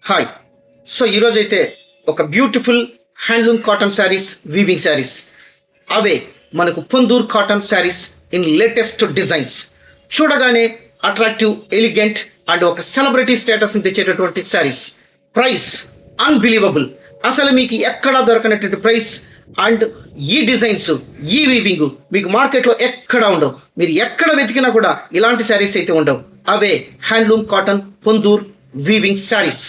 Hi. So ఈరోజైతే ఒక beautiful handloom cotton sarees, weaving sarees, అవే మనకు Ponduru cotton sarees in latest designs, చూడగానే అట్రాక్టివ్, ఎలిగెంట్ అండ్ ఒక సెలబ్రిటీ స్టేటస్ని తెచ్చేటటువంటి శారీస్. ప్రైస్ అన్బిలీవబుల్, అసలు మీకు ఎక్కడా దొరకనటువంటి ప్రైస్. అండ్ ఈ డిజైన్స్, ఈ వీవింగ్ మీకు మార్కెట్లో ఎక్కడా ఉండవు. మీరు ఎక్కడ వెతికినా కూడా ఇలాంటి శారీస్ అయితే ఉండవు. అవే handloom cotton Ponduru weaving sarees.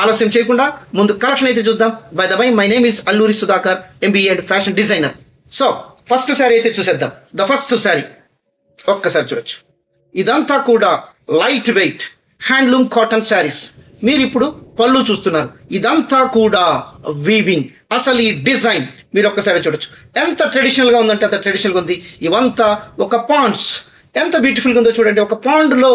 ఆలస్యం చేయకుండా ముందు కలెక్షన్ అయితే చూద్దాం. By the way, my name is Alluri Sudhakar, MBA and fashion designer. So first saree అయితే చూసేద్దాం. ద ఫస్ట్ శారీ ఒక్కసారి చూడొచ్చు. ఇదంతా కూడా light weight handloom cotton sarees. మీరు ఇప్పుడు పళ్ళు చూస్తున్నారు, ఇదంతా కూడా వీవింగ్. అసలు ఈ డిజైన్ మీరు ఒక్కసారి చూడొచ్చు. ఎంత ట్రెడిషనల్గా ఉందంటే అంత ట్రెడిషనల్గా ఉంది. ఇవంతా ఒక పాండ్స్, ఎంత బ్యూటిఫుల్గా ఉందో చూడండి. ఒక పాండ్లో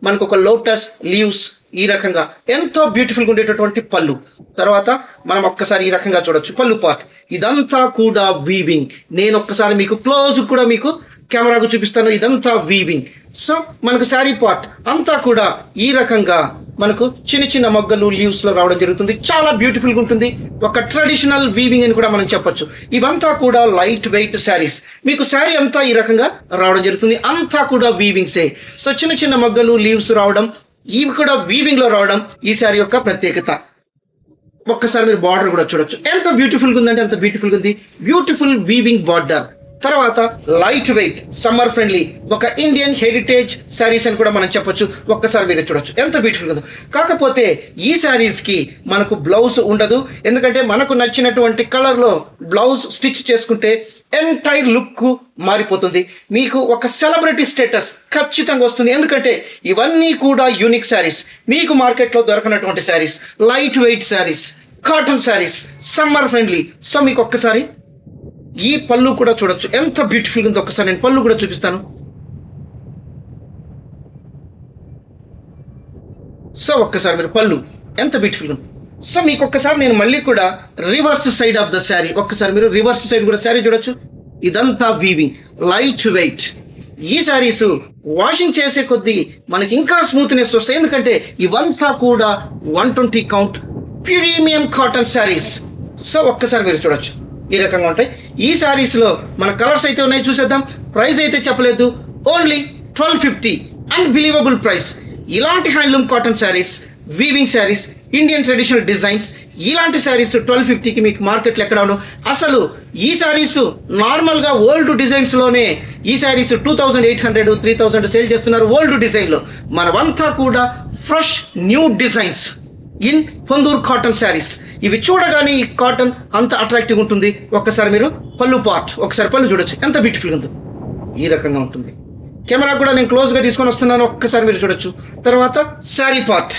మనకు ఒక లోటస్ లీవ్స్, ఈ రకంగా ఎంతో బ్యూటిఫుల్గా ఉండేటటువంటి పళ్ళు. తర్వాత మనం ఒక్కసారి ఈ రకంగా చూడొచ్చు పళ్ళు పార్ట్. ఇదంతా కూడా వీవింగ్. నేను ఒక్కసారి మీకు క్లోజ్ కూడా మీకు కెమెరాకు చూపిస్తాను. ఇదంతా వీవింగ్. సో మనకు శారీ పార్ట్ అంతా కూడా ఈ రకంగా మనకు చిన్న చిన్న మొగ్గలు లీవ్స్లో రావడం జరుగుతుంది. చాలా బ్యూటిఫుల్గా ఉంటుంది. ఒక ట్రెడిషనల్ వీవింగ్ అని కూడా మనం చెప్పొచ్చు. ఇవంతా కూడా లైట్ వెయిట్ శారీస్. మీకు శారీ అంతా ఈ రకంగా రావడం జరుగుతుంది. అంతా కూడా వీవింగ్సే. సో చిన్న చిన్న మొగ్గలు లీవ్స్ రావడం, ఇవి కూడా వీవింగ్లో రావడం ఈ శారీ యొక్క ప్రత్యేకత. ఒక్కసారి మీరు బార్డర్ కూడా చూడొచ్చు. ఎంత బ్యూటిఫుల్గా ఉందంటే అంత బ్యూటిఫుల్గా ఉంది. Beautiful weaving border. తర్వాత లైట్ వెయిట్, సమ్మర్ ఫ్రెండ్లీ, ఒక ఇండియన్ హెరిటేజ్ శారీస్ అని కూడా మనం చెప్పొచ్చు. ఒక్కసారి మీరు చూడొచ్చు ఎంత బ్యూటిఫుల్గా ఉందో. కాకపోతే ఈ శారీస్కి మనకు బ్లౌజ్ ఉండదు. ఎందుకంటే మనకు నచ్చినటువంటి కలర్లో బ్లౌజ్ స్టిచ్ చేసుకుంటే ఎంటైర్ లుక్ మారిపోతుంది. మీకు ఒక సెలబ్రిటీ స్టేటస్ ఖచ్చితంగా వస్తుంది. ఎందుకంటే ఇవన్నీ కూడా యూనిక్ శారీస్, మీకు మార్కెట్లో దొరకనటువంటి sarees, light weight sarees, cotton sarees, summer friendly. So మీకు ఒక్కసారి ఈ పళ్ళు కూడా చూడొచ్చు ఎంత బ్యూటిఫుల్గా ఉందో. ఒక్కసారి నేను పళ్ళు కూడా చూపిస్తాను. సో ఒక్కసారి మీరు పళ్ళు ఎంత బ్యూటిఫుల్గా ఉంది. సో మీకు ఒక్కసారి నేను మళ్ళీ కూడా reverse side of the sari, ఒక్కసారి మీరు రివర్స్ సైడ్ కూడా శారీ చూడొచ్చు. ఇదంతా వీవింగ్, లైట్ వెయిట్. ఈ శారీస్ వాషింగ్ చేసే కొద్దీ మనకి ఇంకా స్మూత్నెస్ వస్తాయి. ఎందుకంటే ఇవంతా కూడా 120 count premium cotton saris. So ఒక్కసారి మీరు చూడొచ్చు ఈ రకంగా ఉంటాయి. ఈ శారీస్లో మన కలర్స్ అయితే ఉన్నాయి, చూసేద్దాం. ప్రైస్ అయితే చెప్పలేదు, ఓన్లీ 1250. Unbelievable price. ఇలాంటి handloom cotton sarees, weaving sarees, Indian traditional designs, ఇలాంటి శారీస్ 1250కి మీకు మార్కెట్లో ఎక్కడ ఉండవు. అసలు ఈ శారీస్ నార్మల్గా ఓల్డ్ డిజైన్స్లోనే ఈ శారీస్ 2800, 3000 సేల్ చేస్తున్నారు ఓల్డ్ డిజైన్లో. మనవంతా కూడా fresh new designs in Ponduru cotton saris. ఇవి చూడగానే ఈ కాటన్ అంత అట్రాక్టివ్గా ఉంటుంది. ఒక్కసారి మీరు పళ్ళు పార్ట్, ఒకసారి పళ్ళు చూడొచ్చు ఎంత బ్యూటిఫుల్గా ఉందో. ఈ రకంగా ఉంటుంది. కెమెరా కూడా నేను క్లోజ్గా తీసుకొని వస్తున్నాను, ఒక్కసారి మీరు చూడొచ్చు. తర్వాత శారీ పార్ట్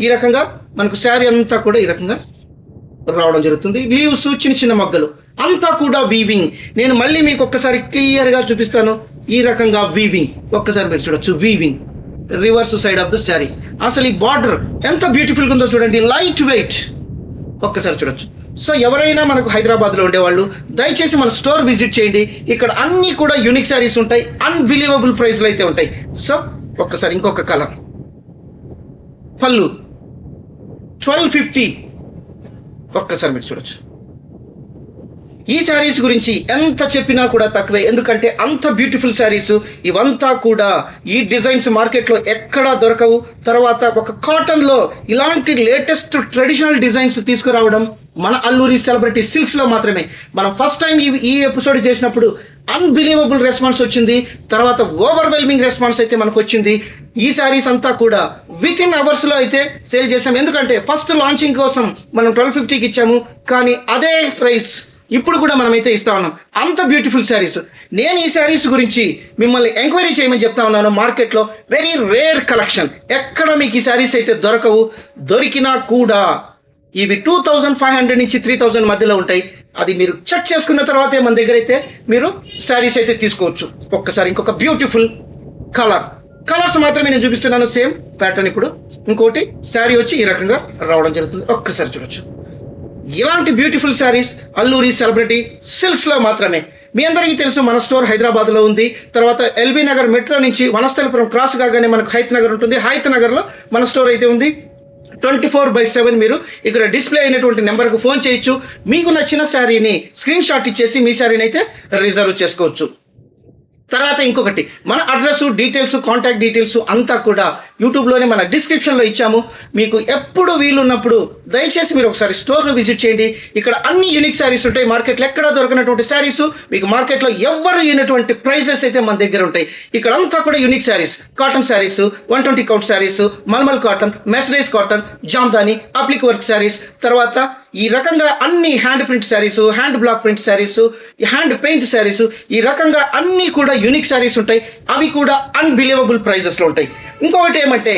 ఈ రకంగా మనకు శారీ అంతా కూడా ఈ రకంగా రావడం జరుగుతుంది. లీవ్స్, చిన్న చిన్న మొగ్గలు, అంతా కూడా వీవింగ్. నేను మళ్ళీ మీకు ఒక్కసారి క్లియర్గా చూపిస్తాను. ఈ రకంగా వీవింగ్ ఒక్కసారి మీరు చూడొచ్చు. Weaving reverse side of the sari. అసలు ఈ బార్డర్ ఎంత బ్యూటిఫుల్గా ఉందో చూడండి. లైట్ వెయిట్ ఒక్కసారి చూడొచ్చు. సో ఎవరైనా మనకు హైదరాబాద్లో ఉండేవాళ్ళు దయచేసి మన స్టోర్ విజిట్ చేయండి. ఇక్కడ అన్నీ కూడా యూనిక్ శారీస్ ఉంటాయి, అన్బిలీవబుల్ ప్రైస్లో అయితే ఉంటాయి. సో ఒక్కసారి ఇంకొక కలర్ పళ్ళు 1250. ఒక్కసారి మీరు చూడొచ్చు. ఈ శారీస్ గురించి ఎంత చెప్పినా కూడా తక్కువే. ఎందుకంటే అంత బ్యూటిఫుల్ శారీస్. ఇవంతా కూడా ఈ డిజైన్స్ మార్కెట్లో ఎక్కడా దొరకవు. తర్వాత ఒక కాటన్లో ఇలాంటి లేటెస్ట్ ట్రెడిషనల్ డిజైన్స్ తీసుకురావడం మన అల్లూరి సెలబ్రిటీ సిల్క్స్లో మాత్రమే. మనం ఫస్ట్ టైం ఈ ఎపిసోడ్ చేసినప్పుడు అన్బిలీవబుల్ రెస్పాన్స్ వచ్చింది. తర్వాత ఓవర్వెల్మింగ్ రెస్పాన్స్ అయితే మనకు వచ్చింది. ఈ శారీస్ అంతా కూడా విత్ ఇన్ అవర్స్లో అయితే సేల్ చేసాం. ఎందుకంటే ఫస్ట్ లాంచింగ్ కోసం మనం 1250కి ఇచ్చాము, కానీ అదే ప్రైస్ ఇప్పుడు కూడా మనమైతే ఇస్తా ఉన్నాం. అంత బ్యూటిఫుల్ శారీస్. నేను ఈ శారీస్ గురించి మిమ్మల్ని ఎంక్వైరీ చేయమని చెప్తా ఉన్నాను. మార్కెట్లో వెరీ రేర్ కలెక్షన్, ఎక్కడ మీకు ఈ శారీస్ అయితే దొరకవు. దొరికినా కూడా ఇవి 2500 నుంచి 3000 మధ్యలో ఉంటాయి. అది మీరు చెక్ చేసుకున్న తర్వాతే మన దగ్గర అయితే మీరు శారీస్ అయితే తీసుకోవచ్చు. ఒక్కసారి ఇంకొక బ్యూటిఫుల్ కలర్స్ మాత్రమే నేను చూపిస్తున్నాను. Same pattern. ఇప్పుడు ఇంకోటి శారీ వచ్చి ఈ రకంగా రావడం జరుగుతుంది. ఒక్కసారి చూడొచ్చు. ఇలాంటి బ్యూటిఫుల్ శారీస్ అల్లూరి సెలబ్రిటీ సిల్క్స్లో మాత్రమే. మీ అందరికీ తెలుసు మన స్టోర్ హైదరాబాద్లో ఉంది. తర్వాత ఎల్బీ నగర్ మెట్రో నుంచి వనస్థలిపురం క్రాస్ కాగానే మనకు హైత్ నగర్ ఉంటుంది. హైత్ నగర్లో మన స్టోర్ అయితే ఉంది. 24/7 మీరు ఇక్కడ డిస్ప్లే అయినటువంటి నెంబర్కు ఫోన్ చేయొచ్చు. మీకు నచ్చిన శారీని స్క్రీన్ షాట్ ఇచ్చేసి మీ శారీని అయితే రిజర్వ్ చేసుకోవచ్చు. తర్వాత ఇంకొకటి, మన అడ్రస్ డీటెయిల్స్, కాంటాక్ట్ డీటెయిల్స్ అంతా కూడా యూట్యూబ్లోనే మన డిస్క్రిప్షన్లో ఇచ్చాము. మీకు ఎప్పుడు వీలున్నప్పుడు దయచేసి మీరు ఒకసారి స్టోర్ను విజిట్ చేయండి. ఇక్కడ అన్ని యూనిక్ శారీస్ ఉంటాయి. మార్కెట్లో ఎక్కడా దొరకనటువంటి శారీస్, మీకు మార్కెట్లో ఎవ్వరు ఇవ్వనటువంటి ప్రైజెస్ అయితే మన దగ్గర ఉంటాయి. ఇక్కడ అంతా కూడా unique sarees, cotton sarees, 120 count sarees, mulmul cotton, mercerise cotton, Jamdani, applique work sarees, తర్వాత ఈ రకంగా అన్ని hand print sarees, hand block print sarees, hand paint sarees, ఈ రకంగా అన్నీ కూడా యూనిక్ శారీస్ ఉంటాయి. అవి కూడా అన్బిలీవబుల్ ప్రైజెస్లో ఉంటాయి. ఇంకొకటి ఏమంటే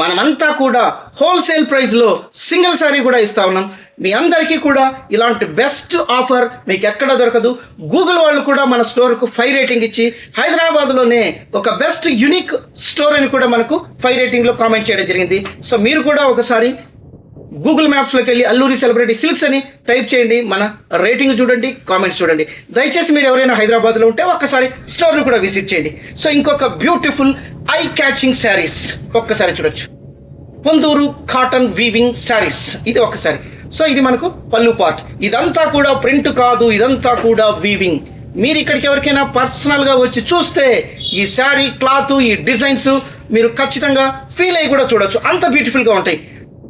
మనమంతా కూడా హోల్సేల్ ప్రైస్లో సింగిల్ శారీ కూడా ఇస్తా ఉన్నాం. మీ అందరికీ కూడా ఇలాంటి బెస్ట్ ఆఫర్ మీకు ఎక్కడ దొరకదు. గూగుల్ వాళ్ళు కూడా మన స్టోర్కు 5 రేటింగ్ ఇచ్చి హైదరాబాద్లోనే ఒక బెస్ట్ యూనిక్ స్టోర్ అని కూడా మనకు 5 రేటింగ్లో కామెంట్ చేయడం జరిగింది. సో మీరు కూడా ఒకసారి గూగుల్ మ్యాప్స్లోకి వెళ్ళి అల్లూరి సెలబ్రిటీ సిల్క్స్ అని టైప్ చేయండి, మన రేటింగ్ చూడండి, కామెంట్స్ చూడండి. దయచేసి మీరు ఎవరైనా హైదరాబాద్లో ఉంటే ఒక్కసారి స్టోర్ని కూడా విజిట్ చేయండి. సో ఇంకొక బ్యూటిఫుల్ ఐ క్యాచింగ్ శారీస్ ఒక్కసారి చూడొచ్చు. పొందూరు కాటన్ వీవింగ్ శారీస్, ఇది ఒక్కసారి. సో ఇది మనకు పళ్ళు పార్ట్. ఇదంతా కూడా ప్రింట్ కాదు, ఇదంతా కూడా వీవింగ్. మీరు ఇక్కడికి ఎవరికైనా పర్సనల్గా వచ్చి చూస్తే ఈ శారీ క్లాత్, ఈ డిజైన్స్ మీరు ఖచ్చితంగా ఫీల్ అయ్యి కూడా చూడొచ్చు. అంత బ్యూటిఫుల్గా ఉంటాయి.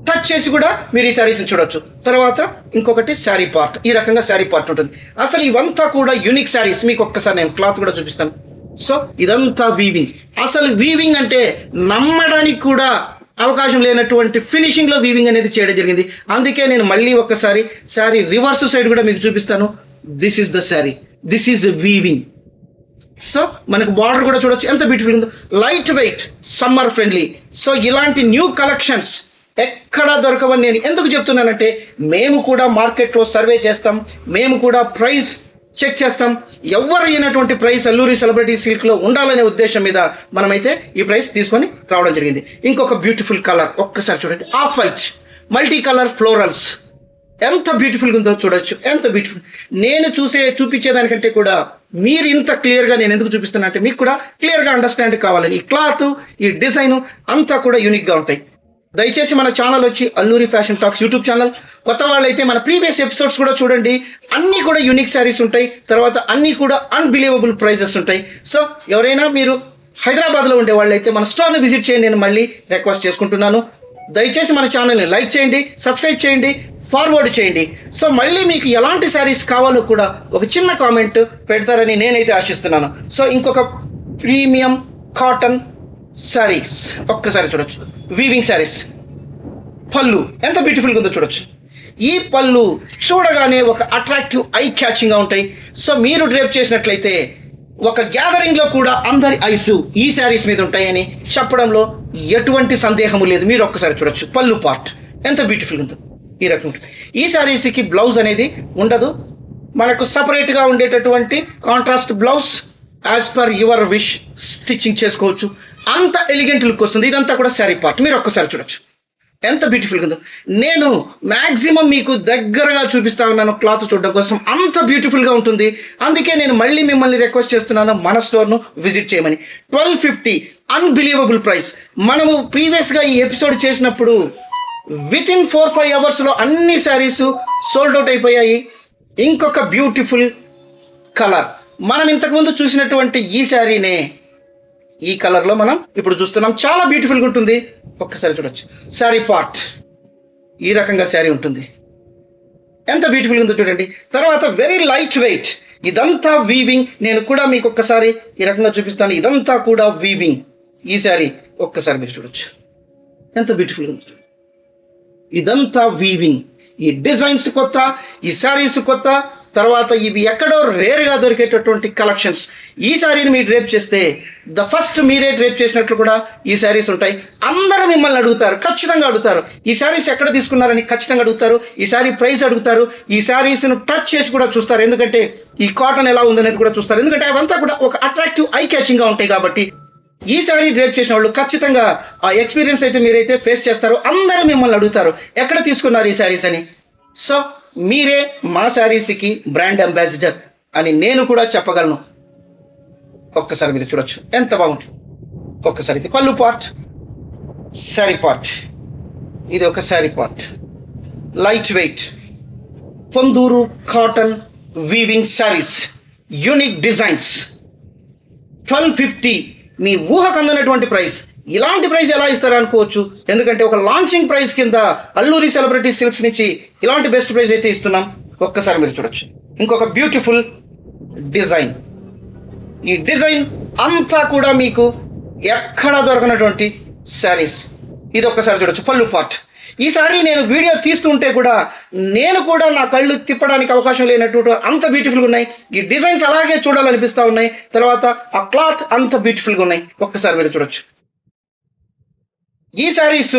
టచ్ చేసి కూడా మీరు ఈ శారీస్ని చూడొచ్చు. తర్వాత ఇంకొకటి శారీ పార్ట్, ఈ రకంగా శారీ పార్ట్ ఉంటుంది. అసలు ఇవంతా కూడా యూనిక్ శారీస్. మీకు ఒక్కసారి నేను క్లాత్ కూడా చూపిస్తాను. సో ఇదంతా వీవింగ్. అసలు వీవింగ్ అంటే నమ్మడానికి కూడా అవకాశం లేనటువంటి ఫినిషింగ్లో వీవింగ్ అనేది చేయడం జరిగింది. అందుకే నేను మళ్ళీ ఒక్కసారి శారీ రివర్స్ సైడ్ కూడా మీకు చూపిస్తాను. This is the sari, this is weaving. So మనకు బార్డర్ కూడా చూడొచ్చు ఎంత బ్యూటిఫుల్ ఉందో. Light weight, summer friendly. So ఇలాంటి న్యూ కలెక్షన్స్ ఎక్కడా దొరకవని నేను ఎందుకు చెప్తున్నానంటే మేము కూడా మార్కెట్లో సర్వే చేస్తాం, మేము కూడా ప్రైస్ చెక్ చేస్తాం. ఎవరు అయినటువంటి ప్రైస్ అల్లూరి సెలబ్రిటీ సిల్క్లో ఉండాలనే ఉద్దేశం మీద మనమైతే ఈ ప్రైస్ తీసుకొని రావడం జరిగింది. ఇంకొక బ్యూటిఫుల్ కలర్ ఒక్కసారి చూడండి, off white multi colour florals. ఎంత బ్యూటిఫుల్గా ఉందో చూడొచ్చు, ఎంత బ్యూటిఫుల్. నేను చూపించేదానికంటే కూడా మీరు ఇంత క్లియర్గా నేను ఎందుకు చూపిస్తున్నా అంటే మీకు కూడా క్లియర్గా అండర్స్టాండ్ కావాలని. ఈ క్లాత్, ఈ డిజైన్ అంతా కూడా యూనిక్గా ఉంటాయి. దయచేసి మన ఛానల్ వచ్చి Alluri fashion talks YouTube channel. కొత్త వాళ్ళైతే మన ప్రీవియస్ ఎపిసోడ్స్ కూడా చూడండి. అన్నీ కూడా యూనిక్ శారీస్ ఉంటాయి. తర్వాత అన్నీ కూడా అన్బిలీవబుల్ ప్రైజెస్ ఉంటాయి. సో ఎవరైనా మీరు హైదరాబాద్లో ఉండే వాళ్ళైతే మన స్టోర్ని విజిట్ చేయండి నేను మళ్ళీ రిక్వెస్ట్ చేసుకుంటున్నాను. దయచేసి మన ఛానల్ని లైక్ చేయండి, సబ్స్క్రైబ్ చేయండి, ఫార్వర్డ్ చేయండి. సో mళ్ళీ మీకు ఎలాంటి శారీస్ కావాలో కూడా ఒక చిన్న కామెంట్ పెడతారని నేనైతే ఆశిస్తున్నాను. సో ఇంకొక ప్రీమియం కాటన్ శారీస్ ఒక్కసారి చూడొచ్చు, వీవింగ్ శారీస్. పళ్ళు ఎంత బ్యూటిఫుల్గా ఉందో చూడొచ్చు. ఈ పళ్ళు చూడగానే ఒక అట్రాక్టివ్ ఐ క్యాచింగ్గా ఉంటాయి. సో మీరు డ్రేప్ చేసినట్లయితే ఒక గ్యాదరింగ్లో కూడా అందరి ఐస్ ఈ శారీస్ మీద ఉంటాయని చెప్పడంలో ఎటువంటి సందేహము లేదు. మీరు ఒక్కసారి చూడొచ్చు పళ్ళు పార్ట్ ఎంత బ్యూటిఫుల్గా ఉందో. ఈ రకం ఈ శారీస్కి బ్లౌజ్ అనేది ఉండదు, మనకు సపరేట్గా ఉండేటటువంటి contrast blouse as per your wish stitching చేసుకోవచ్చు. అంత ఎలిగెంట్ లుక్ వస్తుంది. ఇదంతా కూడా శారీ పార్ట్. మీరు ఒక్కసారి చూడొచ్చు ఎంత బ్యూటిఫుల్గా ఉందో. నేను మ్యాక్సిమం మీకు దగ్గరగా చూపిస్తా ఉన్నాను క్లాత్ చూడడం కోసం, అంత బ్యూటిఫుల్గా ఉంటుంది. అందుకే నేను మళ్ళీ మిమ్మల్ని రిక్వెస్ట్ చేస్తున్నాను మన స్టోర్ను విజిట్ చేయమని. 1250 అన్బిలీవబుల్ ప్రైస్. మనము ప్రీవియస్గా ఈ ఎపిసోడ్ చేసినప్పుడు వితిన్ 4-5 అవర్స్లో అన్ని శారీస్ సోల్డ్ అవుట్ అయిపోయాయి. ఇంకొక బ్యూటిఫుల్ కలర్, మనం ఇంతకుముందు చూసినటువంటి ఈ శారీనే ఈ కలర్లో మనం ఇప్పుడు చూస్తున్నాం. చాలా బ్యూటిఫుల్గా ఉంటుంది. ఒక్కసారి చూడొచ్చు శారీ పార్ట్ ఈ రకంగా శారీ ఉంటుంది. ఎంత బ్యూటిఫుల్గా ఉందో చూడండి. తర్వాత వెరీ లైట్ వెయిట్, ఇదంతా వీవింగ్. నేను కూడా మీకు ఒక్కసారి ఈ రకంగా చూపిస్తాను. ఇదంతా కూడా వీవింగ్. ఈ శారీ ఒక్కసారి మీరు చూడొచ్చు ఎంత బ్యూటిఫుల్గా ఉంది. ఇదంతా వీవింగ్. ఈ డిజైన్స్ కొత్త, ఈ శారీస్ కొత్త. తర్వాత ఇవి ఎక్కడో రేర్గా దొరికేటటువంటి కలెక్షన్స్. ఈ శారీని మీరు డ్రేప్ చేస్తే ఫస్ట్ మీరే డ్రేప్ చేసినట్లు కూడా ఈ శారీస్ ఉంటాయి. అందరూ మిమ్మల్ని అడుగుతారు, ఖచ్చితంగా అడుగుతారు, ఈ శారీస్ ఎక్కడ తీసుకున్నారని ఖచ్చితంగా అడుగుతారు. ఈ శారీ ప్రైస్ అడుగుతారు. ఈ శారీస్ను టచ్ చేసి కూడా చూస్తారు, ఎందుకంటే ఈ కాటన్ ఎలా ఉందనేది కూడా చూస్తారు. ఎందుకంటే అవంతా కూడా ఒక అట్రాక్టివ్ ఐ క్యాచింగ్గా ఉంటాయి. కాబట్టి ఈ శారీ డ్రేప్ చేసిన వాళ్ళు ఖచ్చితంగా ఆ ఎక్స్పీరియన్స్ అయితే మీరైతే ఫేస్ చేస్తారు. అందరూ మిమ్మల్ని అడుగుతారు ఎక్కడ తీసుకున్నారు ఈ శారీస్ అని. సో మీరే మా శారీస్కి బ్రాండ్ అంబాసిడర్ అని నేను కూడా చెప్పగలను. ఒక్కసారి మీరు చూడొచ్చు ఎంత బాగుంటుంది. ఒక్కసారి ఇది పళ్ళు పార్ట్, శారీ పార్ట్ ఇది ఒక sari part, light weight Ponduru cotton weaving saris, unique designs, 1250. మీ ఊహకు అందనటువంటి ప్రైస్. ఇలాంటి ప్రైస్ ఎలా ఇస్తారా అనుకోవచ్చు, ఎందుకంటే ఒక లాంచింగ్ ప్రైస్ కింద అల్లూరి సెలబ్రిటీ సిల్క్స్ నుంచి ఇలాంటి బెస్ట్ ప్రైస్ అయితే ఇస్తున్నాం. ఒక్కసారి మీరు చూడొచ్చు. ఇంకొక బ్యూటిఫుల్ డిజైన్. ఈ డిజైన్ అంతా కూడా మీకు ఎక్కడ దొరకనటువంటి శారీస్. ఇది ఒక్కసారి చూడొచ్చు, పళ్ళు పార్ట్. ఈ సారీ నేను వీడియో తీస్తుంటే కూడా నేను కూడా నా కళ్ళు తిప్పడానికి అవకాశం లేనట్టు అంత బ్యూటిఫుల్గా ఉన్నాయి. ఈ డిజైన్స్ అలాగే చూడాలనిపిస్తూ ఉన్నాయి. తర్వాత ఆ క్లాత్ అంత బ్యూటిఫుల్గా ఉన్నాయి. ఒక్కసారి మీరు చూడొచ్చు. ఈ శారీస్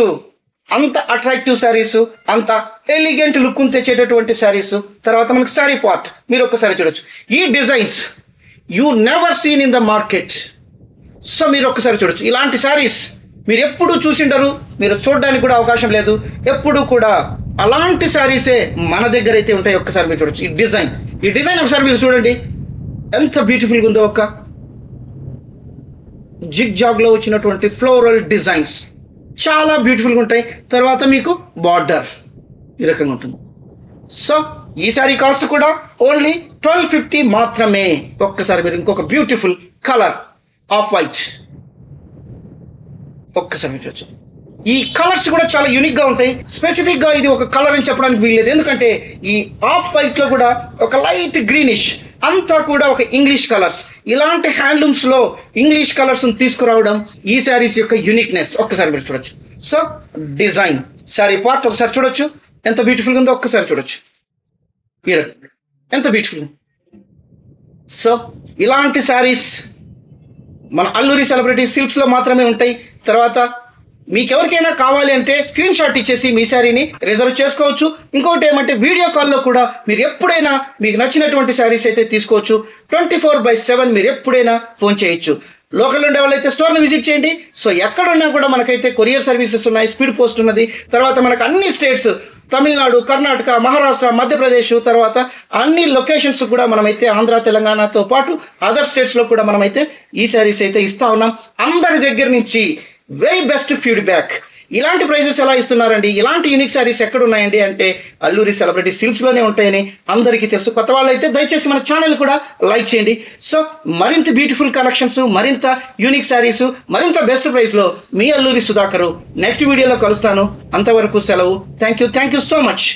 అంత అట్రాక్టివ్ శారీస్, అంత ఎలిగెంట్ లుక్ తెచ్చేటటువంటి శారీస్. తర్వాత మనకి శారీ పార్ట్ మీరు ఒక్కసారి చూడొచ్చు. ఈ designs you never seen in the market. So మీరు ఒక్కసారి చూడొచ్చు. ఇలాంటి శారీస్ మీరు ఎప్పుడు చూసిండరు, మీరు చూడడానికి కూడా అవకాశం లేదు. ఎప్పుడు కూడా అలాంటి శారీసే మన దగ్గర అయితే ఉంటాయి. ఒక్కసారి మీరు చూడొచ్చు. ఈ డిజైన్ ఒకసారి మీరు చూడండి ఎంత బ్యూటిఫుల్గా ఉందో. ఒక జిగ్ జాగ్లో వచ్చినటువంటి ఫ్లోరల్ డిజైన్స్ చాలా బ్యూటిఫుల్గా ఉంటాయి. తర్వాత మీకు బార్డర్ ఈ రకంగా ఉంటుంది. సో ఈ సారీ కాస్ట్ కూడా ఓన్లీ 1250 మాత్రమే. ఒక్కసారి మీరు ఇంకొక బ్యూటిఫుల్ కలర్ ఆఫ్ వైట్. ఒక్కసారి మీరు చూడొచ్చు. ఈ కలర్స్ కూడా చాలా యూనిక్గా ఉంటాయి. స్పెసిఫిక్గా ఇది ఒక కలర్ అని చెప్పడానికి వీల్లేదు, ఎందుకంటే ఈ ఆఫ్ వైట్లో కూడా ఒక లైట్ గ్రీనిష్ అంతా కూడా ఒక ఇంగ్లీష్ కలర్స్. ఇలాంటి హ్యాండ్లూమ్స్లో ఇంగ్లీష్ కలర్స్ని తీసుకురావడం ఈ శారీస్ యొక్క యూనిక్నెస్. ఒక్కసారి మీరు చూడొచ్చు. సో డిజైన్ శారీ పార్ట్ ఒకసారి చూడొచ్చు ఎంత బ్యూటిఫుల్గా ఉందో. ఒక్కసారి చూడొచ్చు ఎంత బ్యూటిఫుల్. సో ఇలాంటి శారీస్ మన అల్లూరి సెలబ్రిటీ సిల్క్స్లో మాత్రమే ఉంటాయి. తర్వాత మీకెవరికైనా కావాలి అంటే స్క్రీన్ షాట్ ఇచ్చేసి మీ శారీని రిజర్వ్ చేసుకోవచ్చు. ఇంకొకటి ఏమంటే వీడియో కాల్లో కూడా మీరు ఎప్పుడైనా మీకు నచ్చినటువంటి శారీస్ అయితే తీసుకోవచ్చు. 24/7 మీరు ఎప్పుడైనా ఫోన్ చేయొచ్చు. లోకల్ ఉండే వాళ్ళైతే స్టోర్ని విజిట్ చేయండి. సో ఎక్కడున్నా కూడా మనకైతే కొరియర్ సర్వీసెస్ ఉన్నాయి, స్పీడ్ పోస్ట్ ఉన్నది. తర్వాత మనకు అన్ని స్టేట్స్ తమిళనాడు, కర్ణాటక, మహారాష్ట్ర, మధ్యప్రదేశ్, తర్వాత అన్ని లొకేషన్స్ కూడా మనమైతే ఆంధ్ర, తెలంగాణతో పాటు అదర్ స్టేట్స్లో కూడా మనమైతే ఈ శారీస్ అయితే ఇస్తూ ఉన్నాం. అందరి దగ్గర నుంచి వెరీ బెస్ట్ ఫీడ్బ్యాక్. ఇలాంటి ప్రైజెస్ ఎలా ఇస్తున్నారండి, ఇలాంటి యూనిక్ శారీస్ ఎక్కడ ఉన్నాయండి అంటే అల్లూరి సెలబ్రిటీ సిల్క్స్లోనే ఉంటాయని అందరికీ తెలుసు. కొత్త వాళ్ళు అయితే దయచేసి మన ఛానల్ కూడా లైక్ చేయండి. సో మరింత బ్యూటిఫుల్ కలెక్షన్స్, మరింత యూనిక్ శారీస్, మరింత బెస్ట్ ప్రైస్లో మీ అల్లూరి సుధాకరు నెక్స్ట్ వీడియోలో కలుస్తాను. అంతవరకు సెలవు. Thank you so much.